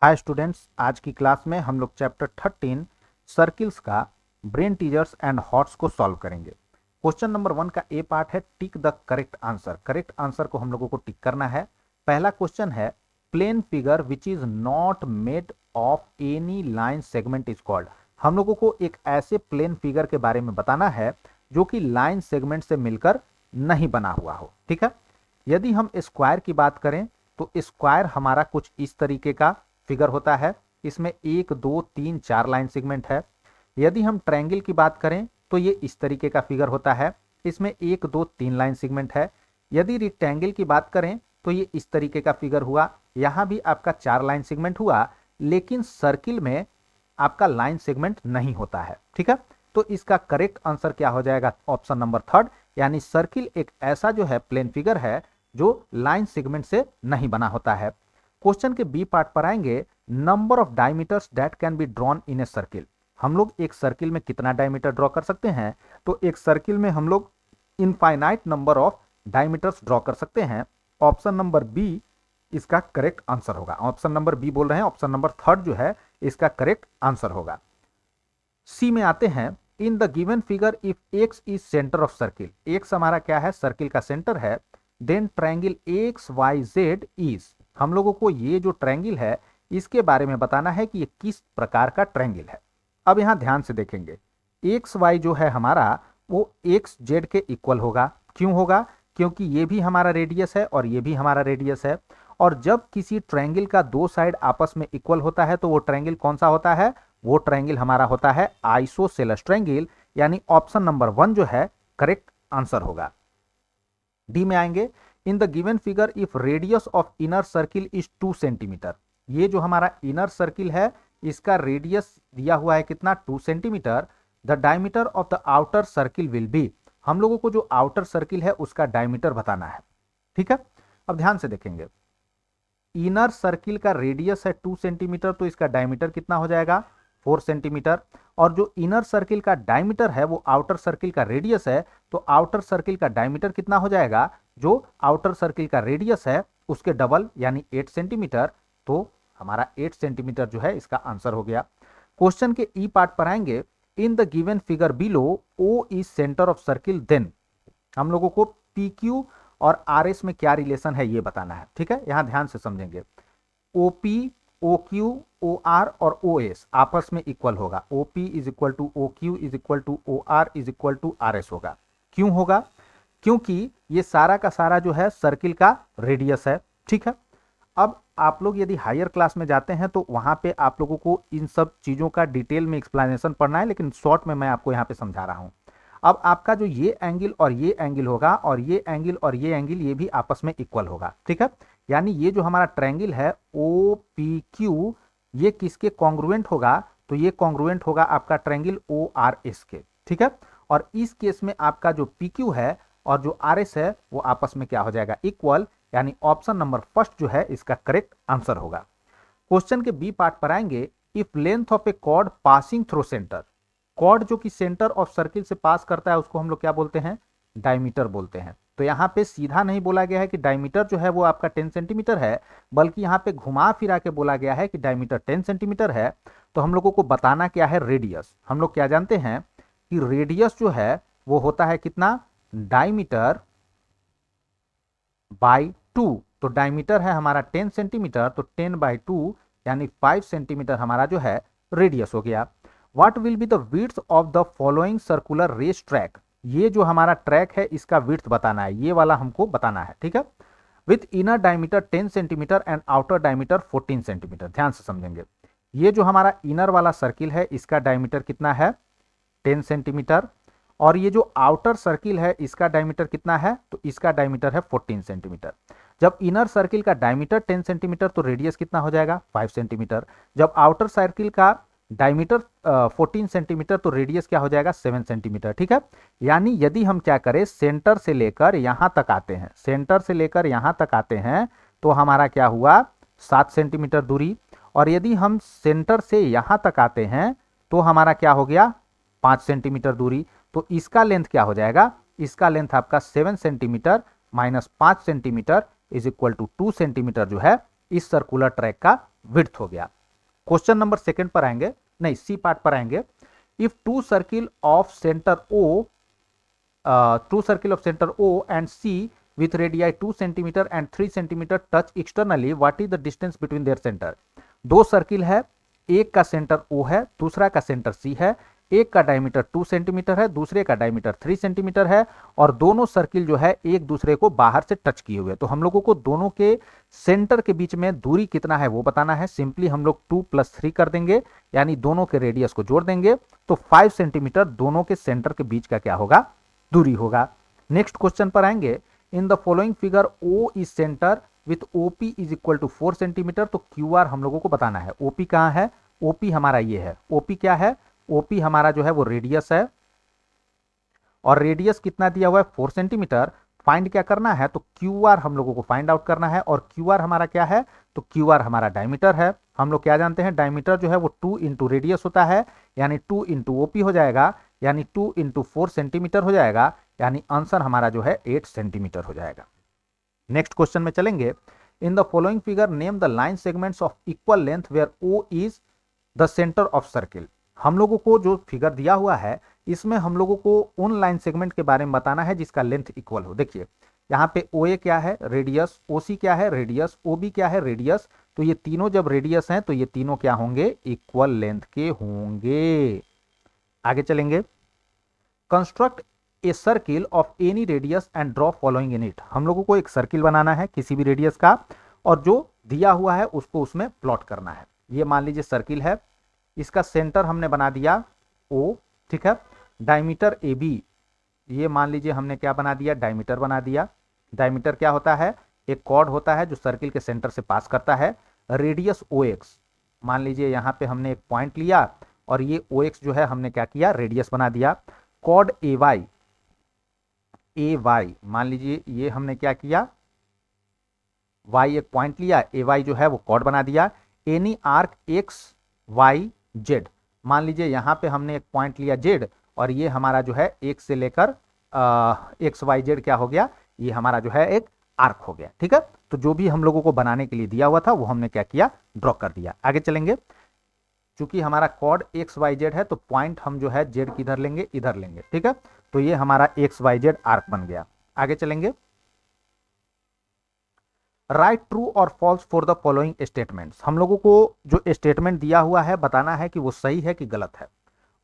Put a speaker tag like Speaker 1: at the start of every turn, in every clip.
Speaker 1: Hi students, आज की class में हम लोग चैप्टर 13 सर्किल्स का ब्रेन टीजर्स एंड हॉट्स को सॉल्व करेंगे। क्वेश्चन नंबर 1 का ए पार्ट है tick the correct answer. Correct answer को हम लोगों को टिक करना है। पहला क्वेश्चन है plane figure which is not made of any line segment is called. हम लोगों को एक ऐसे प्लेन फिगर के बारे में बताना है जो कि लाइन सेगमेंट से मिलकर नहीं बना हुआ हो। ठीक है, यदि हम स्क्वायर की बात करें तो स्क्वायर हमारा कुछ इस तरीके का फिगर होता है। इसमें 1 2 3 4 लाइन सेगमेंट है। यदि हम ट्रायंगल की बात करें तो ये इस तरीके का फिगर होता है। इसमें 1 2 3 लाइन सेगमेंट है। यदि रेक्टेंगल की बात करें तो ये इस तरीके का फिगर हुआ। यहां भी आपका 4 लाइन सेगमेंट हुआ, लेकिन सर्किल में आपका लाइन सेगमेंट नहीं होता है। ठीक है, तो इसका करेक्ट आंसर क्या हो जाएगा? ऑप्शन नंबर 3, यानी सर्किल एक ऐसा जो है प्लेन फिगर है जो लाइन सेगमेंट से नहीं बना होता है। क्वेश्चन के बी पार्ट पर आएंगे, number of diameters that can be drawn in a circle. हम लोग एक सर्किल में कितना डायमीटर ड्रॉ कर सकते हैं? तो एक सर्किल में हम लोग infinite number of diameters draw कर सकते हैं। ऑप्शन नंबर बी इसका करेक्ट आंसर होगा। ऑप्शन नंबर बी बोल रहे हैं, ऑप्शन नंबर 3 जो है इसका करेक्ट आंसर होगा। सी में आते हैं, in the given figure if X is centre of circle. X हमारा क्या है? सर्किल का सेंटर है। Then triangle X Y Z is. हम लोगों को ये जो ट्रायंगल है इसके बारे में बताना है कि ये किस प्रकार का ट्रायंगल है। अब यहां ध्यान से देखेंगे, एक्स वाई जो है हमारा वो एक्स जेड के इक्वल होगा। क्यों होगा? क्योंकि ये भी हमारा रेडियस है और ये भी हमारा रेडियस है। और जब किसी ट्रायंगल का दो साइड आपस में इक्वल होता है तो वो ट्रायंगल कौन सा होता है? वो ट्रायंगल हमारा होता है आइसोसेलेस ट्रायंगल, यानी ऑप्शन नंबर 1 जो है करेक्ट आंसर होगा। डी में आएंगे, in the given figure if radius of inner circle is 2 centimetre. ये जो हमारा इनर सर्किल है इसका रेडियस दिया हुआ है कितना? 2 centimetre. The diameter of the outer circle will be. हम लोगों को जो आउटर सर्किल है उसका डायमीटर बताना है। ठीक है, अब ध्यान से देखेंगे, इनर सर्किल का रेडियस है 2 सेंटीमीटर, तो इसका डायमीटर कितना हो जाएगा? 4 सेंटीमीटर। और जो इनर सर्किल का डायमीटर है वो आउटर सर्किल का रेडियस है, तो आउटर सर्किल का डायमीटर कितना हो जाएगा? जो आउटर सर्किल का रेडियस है उसके डबल, यानी 8 सेंटीमीटर। तो हमारा 8 सेंटीमीटर जो है इसका आंसर हो गया। क्वेश्चन के ई पार्ट पर आएंगे, in the given figure below O is centre of circle, then हम लोगों को पी क्यू और आर एस में क्या रिलेशन है ये बताना है। ठीक है, यहां ध्यान से समझेंगे, OP O Q O R और ओ एस आपस में इक्वल होगा। OP is equal to O Q is equal to O R is equal to R S होगा। क्यों होगा? क्योंकि ये सारा का सारा जो है सर्किल का रेडियस है। ठीक है, अब आप लोग यदि हायर क्लास में जाते हैं तो वहां पे आप लोगों को इन सब चीजों का डिटेल में एक्सप्लेनेशन पढ़ना है, लेकिन शॉर्ट में मैं आपको यहां पे समझा रहा हूं। अब आपका जो ये एंगल और ये एंगल होगा और ये एंगल और ये एंगल ये भी आपस में इक्वल होगा। ठीक है, यानी ये जो हमारा ट्रायंगल है ओ पी क्यू ये किसके कॉन्ग्रुएंट होगा? तो ये कॉन्ग्रुएंट होगा आपका ट्रायंगल ओ आर एस के। ठीक है, और इस केस में आपका जो पी क्यू है और जो आर एस है वो आपस में क्या हो जाएगा? इक्वल, यानी ऑप्शन नंबर फर्स्ट जो है इसका करेक्ट आंसर होगा। क्वेश्चन के बी पार्ट पर आएंगे, if length of a chord passing through centre. Chord जो कि सेंटर ऑफ सर्किल से पास करता है उसको हम लोग क्या बोलते हैं? डायमीटर बोलते हैं। तो यहां पे सीधा नहीं बोला गया है कि डायमीटर जो है वो आपका 10 सेंटीमीटर है, बल्कि यहां पे घुमा फिरा के बोला गया है कि डायमीटर 10 सेंटीमीटर है। तो हम लोगों को बताना क्या है? रेडियस। हम लोग क्या जानते हैं कि रेडियस जो है वो होता है कितना? Diameter by 2। तो डायमीटर है हमारा 10 सेंटीमीटर, तो 10/2 यानी 5 सेंटीमीटर हमारा जो है रेडियस हो गया। What will be the width of the following circular race track. ये जो हमारा ट्रैक है इसका विड्थ बताना है, ये वाला हमको बताना है। ठीक है, with inner diameter 10 centimetre and outer diameter 14 centimetre. ध्यान से समझेंगे, ये जो हमारा इनर वाला सर्किल है इसका डायमीटर कितना है? 10 सेंटीमीटर। और ये जो आउटर सर्किल है इसका डायमीटर कितना है? तो इसका डायमीटर है 14 सेंटीमीटर। जब इनर सर्किल का डायमीटर 10 सेंटीमीटर तो रेडियस कितना हो जाएगा? 5 सेंटीमीटर। जब आउटर सर्किल का डायमीटर 14 सेंटीमीटर तो रेडियस क्या हो जाएगा? 7 सेंटीमीटर। ठीक है, यानी यदि हम क्या करें, सेंटर से लेकर यहां तक आते हैं, सेंटर से लेकर यहां तक आते हैं तो हमारा क्या हुआ? 7 सेंटीमीटर दूरी। और यदि हम सेंटर से यहां तक आते हैं तो हमारा क्या हो गया? 5 सेंटीमीटर दूरी। तो इसका लेंथ क्या हो जाएगा? इसका लेंथ आपका 7 centimetre minus 5 centimetre is equal to 2 centimetre जो है इस सर्कुलर ट्रैक का विड्थ हो गया। क्वेश्चन नंबर सेकंड पर आएंगे, नहीं सी पार्ट पर आएंगे। If two circle of centre O and C with radii 2 cm and 3 cm touch externally, what is the distance between their center? दो सर्किल है, एक का सेंटर O है, दूसरा का सेंटर C है, एक का डायमीटर 2 सेंटीमीटर है, दूसरे का डायमीटर 3 सेंटीमीटर है, और दोनों सर्किल जो है एक दूसरे को बाहर से टच किए हुए। तो हम लोगों को दोनों के सेंटर के बीच में दूरी कितना है वो बताना है। सिंपली हम लोग 2 + 3 कर देंगे, यानी दोनों के रेडियस को जोड़ देंगे, तो 5 सेंटीमीटर दोनों के सेंटर के बीच का क्या होगा, दूरी होगा। नेक्स्ट क्वेश्चन पर आएंगे। In the following figure O is centre with OP is equal to 4 centimetre. तो QR हम लोगों को बताना है। OP कहां है? OP हमारा ये है। OP क्या है? OP हमारा जो है वो रेडियस है, और रेडियस कितना दिया हुआ है? 4 सेंटीमीटर। फाइंड क्या करना है? तो QR हम लोगों को फाइंड आउट करना है, और QR हमारा क्या है? तो QR हमारा डायमीटर है। हम लोग क्या जानते हैं? डायमीटर जो है वो 2 इंटू रेडियस होता है, यानी 2 इंटू OP हो जाएगा, यानी 2 इंटू 4 सेंटीमीटर हो जाएगा, यानी आंसर हमारा जो है 8 सेंटीमीटर हो जाएगा। नेक्स्ट क्वेश्चन में चलेंगे। In the following figure name the line segments of equal length where O is the centre of circle. हम लोगों को जो फिगर दिया हुआ है इसमें हम लोगों को उन लाइन सेगमेंट के बारे में बताना है जिसका लेंथ इक्वल हो। देखिए यहाँ पे OA क्या है? रेडियस। OC क्या है? रेडियस। OB क्या है? रेडियस। तो ये तीनों जब रेडियस हैं तो ये तीनों क्या होंगे? इक्वल लेंथ के होंगे। आगे चलेंगे। Construct a circle of any radius and draw following in it. हम लोगों को एक सर्किल बनाना है किसी भी रेडियस का, और जो दिया हुआ है उसको उसमें प्लॉट करना है। ये मान लीजिए सर्किल है, इसका सेंटर हमने बना दिया O, ठीक है। डायमीटर AB, ये मान लीजिए हमने क्या बना दिया? डायमीटर बना दिया। डायमीटर क्या होता है? एक कॉर्ड होता है जो सर्किल के सेंटर से पास करता है। रेडियस OX, मान लीजिए यहाँ पे हमने एक पॉइंट लिया, और ये OX जो है हमने क्या किया? रेडियस बना दिया। कॉर्ड AY, मान लीजिए ये हमने क्या किया? Y एक पॉइंट लिया, AY जो है वो कॉर्ड बना दिया। एनी आर्क XYZ, मान लीजिए यहाँ पे हमने एक पॉइंट लिया Z, और ये हमारा जो है एक से लेकर XYZ क्या हो गया? ये हमारा जो है एक आर्क हो गया, ठीक है। तो जो भी हम लोगों को बनाने के लिए दिया हुआ था वो हमने क्या किया? ड्रॉ कर दिया। आगे चलेंगे। चूंकि हमारा कॉर्ड XYZ है तो पॉइंट हम जो है Z किधर लेंगे? इधर लेंगे, ठीक है। तो ये हमारा XYZ आर्क बन गया। आगे चलेंगे। राइट ट्रू और false for the following statements. हम लोगों को जो स्टेटमेंट दिया हुआ है बताना है कि वो सही है कि गलत है।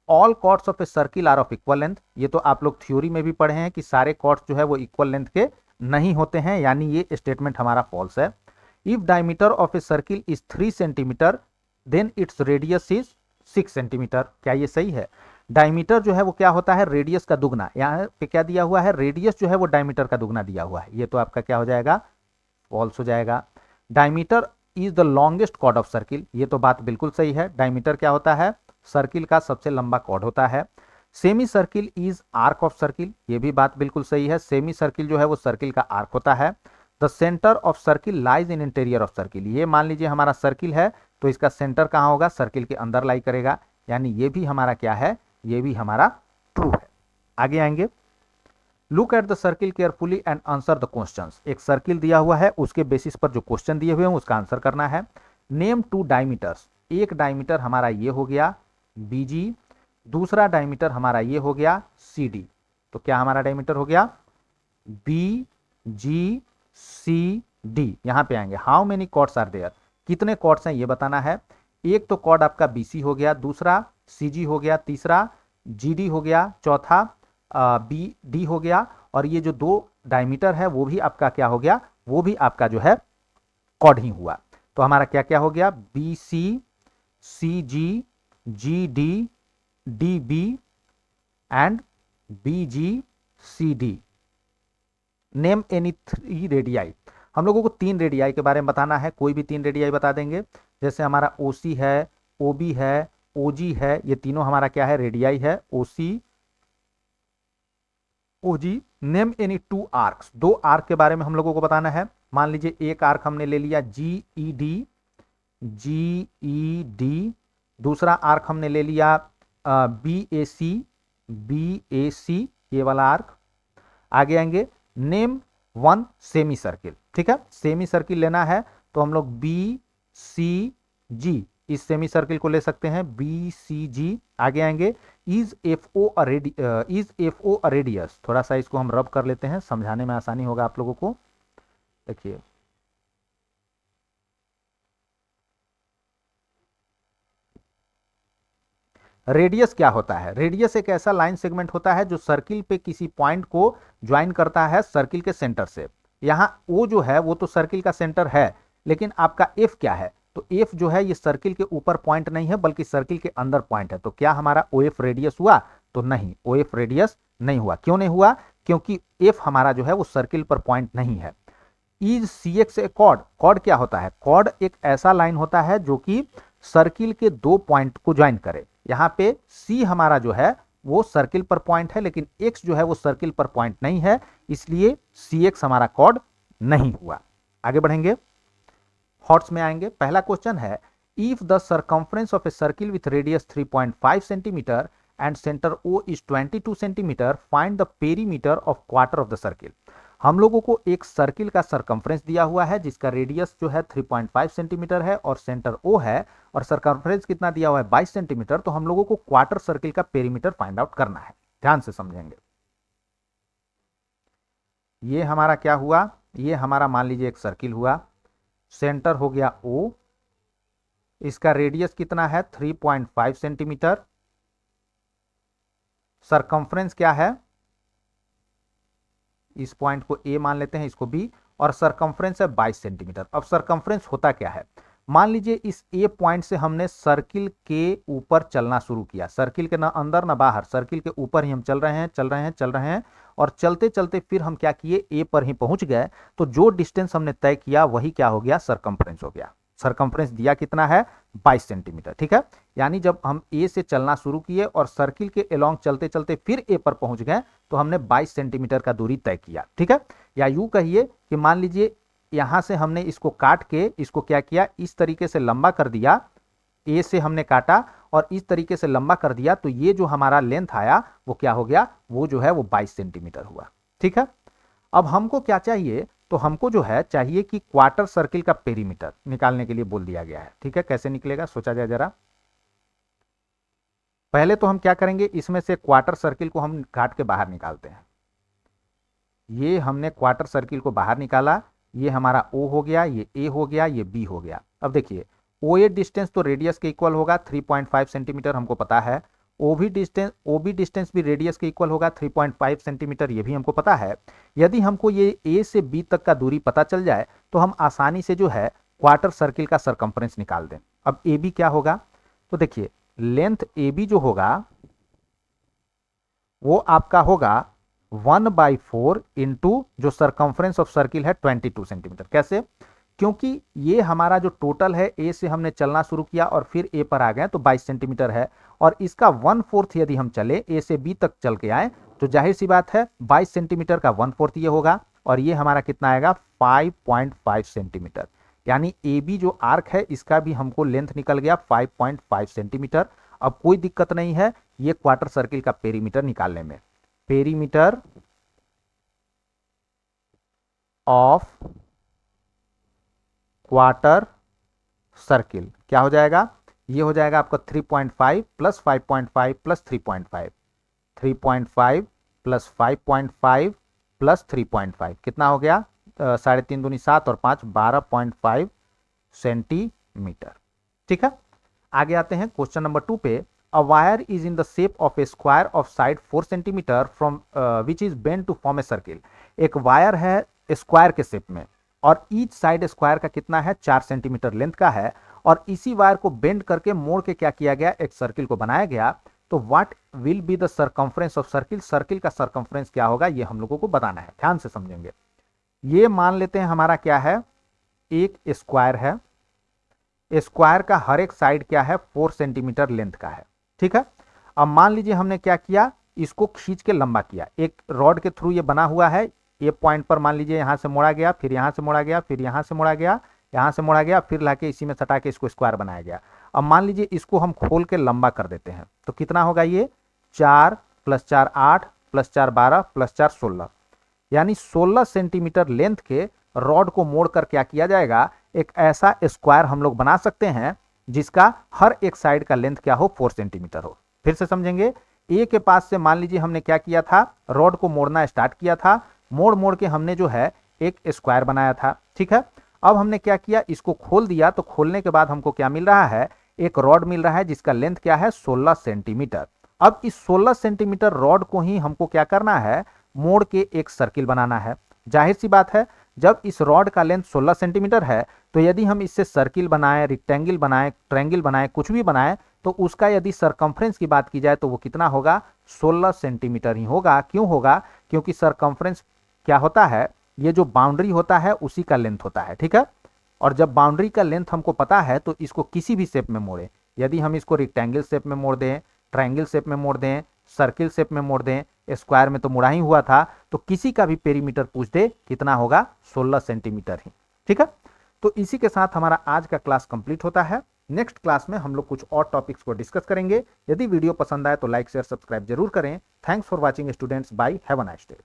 Speaker 1: All chords of a circle are of equal length. ये तो आप लोग थ्योरी में भी पढ़े हैं कि सारे कॉर्ड्स जो है वो इक्वल लेंथ के नहीं होते हैं, यानी ये स्टेटमेंट हमारा फॉल्स है। If diameter of a circle is 3 centimetre then its radius is 6 centimetre. क्या ये सही है? डायमीटर जो है वो क्या होता है? रेडियस का दुगना। यहाँ पे क्या दिया हुआ है? रेडियस जो है वो डायमीटर का दुगना दिया हुआ है। ये तो आपका क्या हो जाएगा? फॉल्स हो जाएगा। Diameter is the longest chord of circle. ये तो बात बिल्कुल सही है। डायमीटर क्या होता है? सर्किल का सबसे लंबा कॉर्ड होता है। Semi circle is arc of circle. ये भी बात बिल्कुल सही है। सेमी सर्किल जो है वो सर्किल का आर्क होता है। The centre of circle lies in interior of circle. ये मान लीजिए हमारा सर्किल है तो इसका सेंटर कहाँ होगा? सर्किल के अंदर लाई करेगा, यानी ये भी हमारा क्या है? ये भी हमारा ट्रू है। आगे आएंगे। Look at the circle carefully and answer the questions. एक सर्किल दिया हुआ है, उसके बेसिस पर जो क्वेश्चन दिए हुए हैं उसका आंसर करना है। Name 2 diameters. एक डायमीटर हमारा ये हो गया BG, दूसरा डायमीटर हमारा ये हो गया CD। तो क्या हमारा डायमीटर हो गया? BGCD। यहां पे आएंगे। How many chords are there. कितने कॉर्ड्स हैं ये बताना है। एक तो कॉर्ड आपका BC हो गया, दूसरा CG हो गया, तीसरा GD हो गया, चौथा BD हो गया, और ये जो 2 डायमीटर है वो भी आपका क्या हो गया? वो भी आपका जो है कॉर्ड ही हुआ। तो हमारा क्या क्या हो गया? BC, CG, GD, DB and BGCD। Name any 3 radii. हम लोगों को 3 रेडियाई के बारे में बताना है। कोई भी 3 रेडियाई बता देंगे। जैसे हमारा OC है, OB है, OG है, ये तीनों हमारा क्या है? रेडियाई है। OC, OG। Name any 2 arcs. 2 arc के बारे में हम लोगों को बताना है। मान लीजिए एक आर्क हमने ले लिया GED, दूसरा आर्क हमने ले लिया BAC, ये वाला आर्क। आगे आएंगे। Name 1 semi circle. ठीक है, सेमी सर्किल लेना है तो हम लोग बी सी जी इस सेमी सर्किल को ले सकते हैं, बी सी जी। आगे आएंगे, is F O a radius, थोड़ा सा इसको हम रब कर लेते हैं, समझाने में आसानी होगा आप लोगों को। देखिए रेडियस क्या होता है, रेडियस एक ऐसा लाइन सेगमेंट होता है जो सर्किल पे किसी पॉइंट को ज्वाइन करता है सर्किल के सेंटर से। यहां ओ जो है वो तो सर्किल का सेंटर है, लेकिन आपका एफ क्या है, तो एफ जो है ये सर्किल के ऊपर पॉइंट नहीं है बल्कि सर्किल के अंदर पॉइंट है। तो क्या हमारा ओ एफ रेडियस हुआ, तो नहीं, ओ एफ रेडियस नहीं हुआ। क्यों नहीं हुआ, क्योंकि एफ हमारा जो है वो सर्किल पर पॉइंट नहीं है। Is C X a chord, chord क्या होता है, कॉर्ड एक ऐसा लाइन होता है जो कि सर्किल के दो पॉइंट को ज्वाइन करे। यहां पे सी हमारा जो है वो सर्किल पर पॉइंट है, लेकिन एक्स जो है वो सर्किल पर पॉइंट नहीं है, इसलिए सी एक्स हमारा कॉर्ड नहीं हुआ। आगे बढ़ेंगे, हॉट्स में आएंगे। पहला क्वेश्चन है, if the circumference of a circle with radius 3.5 centimetre and centre O is 22 centimetre, find the perimeter of quarter of the circle. हम लोगों को एक सर्किल का सरकमफ्रेंस दिया हुआ है जिसका रेडियस जो है 3.5 सेंटीमीटर है और सेंटर ओ है, और सरकमफ्रेंस कितना दिया हुआ है 22 सेंटीमीटर। तो हम लोगों को क्वार्टर सर्किल का पेरीमीटर फाइंड आउट करना है, ध्यान से समझेंगे। ये हमारा क्या हुआ, ये हमारा मान लीजिए एक सर्किल हुआ, सेंटर हो गया ओ, इसका रेडियस कितना है 3.5 सेंटीमीटर, सरकमफ्रेंस क्या है, इस पॉइंट को ए मान लेते हैं, इसको बी, और सरकमफ्रेंस है 22 सेंटीमीटर। अब सरकमफ्रेंस होता क्या है, मान लीजिए इस ए पॉइंट से हमने सर्किल के ऊपर चलना शुरू किया, सर्किल के ना अंदर ना बाहर, सर्किल के ऊपर ही हम चल रहे हैं चल रहे हैं चल रहे हैं, और चलते चलते फिर हम क्या किए, ए पर ही पहुंच गए। तो जो डिस्टेंस हमने तय किया वही क्या हो गया, सरकमफ्रेंस हो गया। सरकमफ्रेंस दिया कितना है 22 सेंटीमीटर, ठीक है। यानी जब हम ए से चलना शुरू किए और सर्किल के अलोंग चलते चलते फिर ए पर पहुंच गए तो हमने 22 सेंटीमीटर का दूरी तय किया, ठीक है। या यूं कहिए कि मान लीजिए यहां से हमने इसको काट के इसको क्या किया, इस तरीके से लंबा कर दिया, ए से हमने काटा और इस तरीके से लंबा कर दिया, तो ये जो हमारा लेंथ आया वो क्या हो गया, वो जो है वो 22 सेंटीमीटर हुआ, ठीक है। अब हमको क्या चाहिए, तो हमको जो है चाहिए कि क्वार्टर सर्किल का पेरीमीटर निकालने के लिए बोल दिया गया है, ठीक है। कैसे निकलेगा सोचा जाए जरा। पहले तो हम क्या करेंगे, इसमें से क्वार्टर सर्किल को हम काट के बाहर निकालते हैं। ये हमने क्वार्टर सर्किल को बाहर निकाला, ये हमारा ओ हो गया, ये ए हो गया, ये बी हो गया। अब देखिए ओ ए डिस्टेंस तो रेडियस के इक्वल होगा 3.5 सेंटीमीटर, हमको पता है। ओ बी डिस्टेंस भी रेडियस के इक्वल होगा 3.5 सेंटीमीटर, ये भी हमको पता है। यदि हमको ये ए से बी तक का दूरी पता चल जाए तो हम आसानी से जो है क्वार्टर सर्किल का सरकमफ्रेंस निकाल दें। अब ए बी क्या होगा, तो देखिए लेंथ ए बी जो होगा वो आपका होगा 1/4 इंटू जो सरकमफ्रेंस ऑफ सर्किल है 22 सेंटीमीटर। कैसे, क्योंकि ये हमारा जो टोटल है ए से हमने चलना शुरू किया और फिर ए पर आ गए तो 22 सेंटीमीटर है, और इसका 1/4 यदि हम चले ए से बी तक चल के आए तो जाहिर सी बात है 22 सेंटीमीटर का 1/4 ये होगा, और ये हमारा कितना आएगा 5.5 सेंटीमीटर। यानी ए बी जो आर्क है इसका भी हमको लेंथ निकल गया 5.5 सेंटीमीटर। अब कोई दिक्कत नहीं है ये क्वार्टर सर्किल का पेरीमीटर निकालने में। पेरीमीटर ऑफ क्वार्टर सर्किल क्या हो जाएगा, ये हो जाएगा आपका 3.5 प्लस 5.5 प्लस 3.5, 3.5 प्लस 5.5 प्लस 3.5 कितना हो गया, 3.5 दूनी 7 और 5 12.5 सेंटीमीटर, ठीक है। आगे आते हैं क्वेश्चन नंबर 2 पे। A wire is in the shape of a square of side 4 centimetre from which is bend to form a circle. एक वायर है स्क्वायर के शेप में और ईच साइड स्क्वायर का कितना है 4 सेंटीमीटर लेंथ का है, और इसी वायर को बेंड करके मोड़ के क्या किया गया, एक सर्किल को बनाया गया। तो what will be the circumference of circle, circle का सरकमफ्रेंस क्या होगा ये हम लोगों को बताना है, ध्यान से समझेंगे। ये मान लेते हैं हमारा क्या है, एक स्क्वायर है, स्क्वायर का हर एक साइड क्या है 4 सेंटीमीटर लेंथ का है, ठीक है। अब मान लीजिए हमने क्या किया, इसको खींच के लंबा किया, एक रॉड के थ्रू ये बना हुआ है, ये पॉइंट पर मान लीजिए यहां से मोड़ा गया, फिर यहां से मोड़ा गया, फिर यहां से मोड़ा गया, यहां से मोड़ा गया, फिर लाके इसी में सटा के इसको स्क्वायर बनाया गया। अब मान लीजिए इसको हम खोल के लंबा कर देते हैं तो कितना होगा, ये 4 + 4 8 + 4 12 + 4 16, यानी 16 सेंटीमीटर लेंथ के रॉड को मोड़कर क्या किया जाएगा, एक ऐसा स्क्वायर हम लोग बना सकते हैं जिसका हर एक साइड का लेंथ क्या हो 4 सेंटीमीटर हो। फिर से समझेंगे, ए के पास से मान लीजिए हमने क्या किया था, रॉड को मोड़ना स्टार्ट किया था, मोड़ मोड़ के हमने जो है एक स्क्वायर बनाया था, ठीक है। अब हमने क्या किया, इसको खोल दिया, तो खोलने के बाद हमको क्या मिल रहा है, एक रॉड मिल रहा है जिसका लेंथ क्या है 16 सेंटीमीटर। अब इस 16 सेंटीमीटर रॉड को ही हमको क्या करना है, मोड़ के एक सर्किल बनाना है। जाहिर सी बात है, जब इस रॉड का लेंथ 16 सेंटीमीटर है तो यदि हम इससे सर्किल बनाए, रेक्टेंगल बनाए, ट्रायंगल बनाए, कुछ भी बनाए, तो उसका यदि सरकमफ्रेंस की बात की जाए तो वो कितना होगा, 16 सेंटीमीटर ही होगा। क्यों होगा, क्योंकि सरकमफ्रेंस क्या होता है, ये जो बाउंड्री होता है उसी का लेंथ होता है, ठीक है। और जब बाउंड्री का लेंथ हमको पता है तो इसको किसी भी शेप में मोड़े, यदि हम इसको रेक्टेंगल शेप में मोड़ दें, ट्रायंगल शेप में मोड़ दें, सर्किल शेप में मोड़ दें, स्क्वायर में तो मुड़ा ही हुआ था, तो किसी का भी पेरीमीटर पूछ दे कितना होगा, 16 सेंटीमीटर ही, ठीक है। तो इसी के साथ हमारा आज का क्लास कंप्लीट होता है। नेक्स्ट क्लास में हम लोग कुछ और टॉपिक्स को डिस्कस करेंगे। यदि वीडियो पसंद आए तो लाइक शेयर सब्सक्राइब जरूर करें। Thanks for watching students, bye, have a nice day.